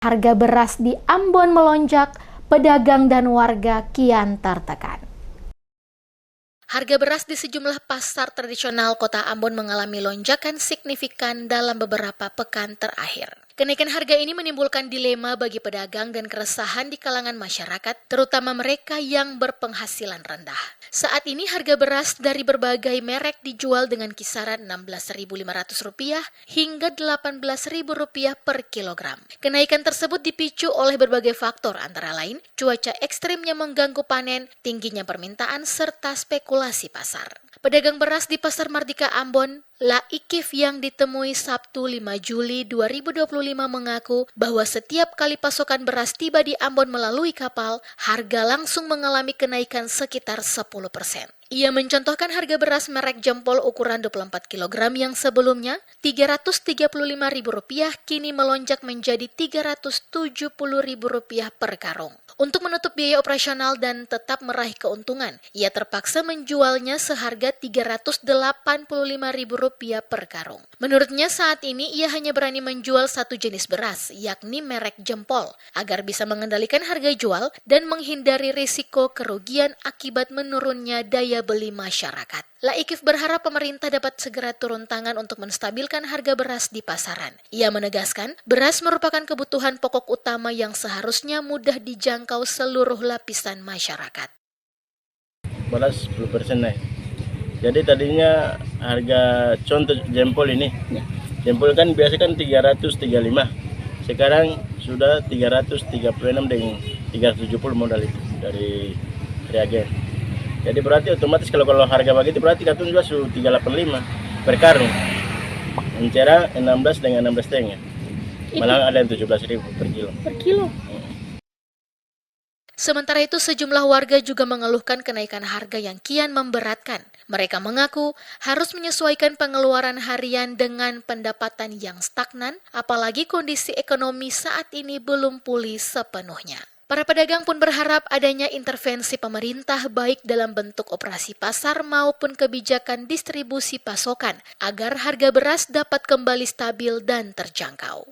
Harga beras di Ambon melonjak, pedagang dan warga kian tertekan. Harga beras di sejumlah pasar tradisional kota Ambon mengalami lonjakan signifikan dalam beberapa pekan terakhir. Kenaikan harga ini menimbulkan dilema bagi pedagang dan keresahan di kalangan masyarakat, terutama mereka yang berpenghasilan rendah. Saat ini harga beras dari berbagai merek dijual dengan kisaran Rp16.500 hingga Rp18.000 per kilogram. Kenaikan tersebut dipicu oleh berbagai faktor antara lain cuaca ekstrim yang mengganggu panen, tingginya permintaan, serta spekulasi pasar. Pedagang beras di Pasar Mardika Ambon, La Ikif yang ditemui Sabtu 5 Juli 2025 mengaku bahwa setiap kali pasokan beras tiba di Ambon melalui kapal, harga langsung mengalami kenaikan sekitar 10%. Ia mencontohkan harga beras merek Jempol ukuran 24 kg yang sebelumnya Rp335.000 kini melonjak menjadi Rp370.000 per karung. Untuk menutup biaya operasional dan tetap meraih keuntungan, ia terpaksa menjualnya seharga Rp385.000 per karung. Menurutnya saat ini ia hanya berani menjual satu jenis beras, yakni merek Jempol, agar bisa mengendalikan harga jual dan menghindari risiko kerugian akibat menurunnya daya beli masyarakat. La Ikif berharap pemerintah dapat segera turun tangan untuk menstabilkan harga beras di pasaran. Ia menegaskan, beras merupakan kebutuhan pokok utama yang seharusnya mudah dijangkau seluruh lapisan masyarakat. Beras 10% naik. Jadi tadinya harga contoh Jempol ini, Jempol kan biasa kan 335. Sekarang sudah 336 dengan 370 modal itu dari reagen. Jadi berarti otomatis kalau harga begitu berarti katun juga sudah 385 per karung. Encerang 16 dengan 16,5. Malah ada yang 17.000 per kilo. Per kilo? Sementara itu sejumlah warga juga mengeluhkan kenaikan harga yang kian memberatkan. Mereka mengaku harus menyesuaikan pengeluaran harian dengan pendapatan yang stagnan, apalagi kondisi ekonomi saat ini belum pulih sepenuhnya. Para pedagang pun berharap adanya intervensi pemerintah baik dalam bentuk operasi pasar maupun kebijakan distribusi pasokan agar harga beras dapat kembali stabil dan terjangkau.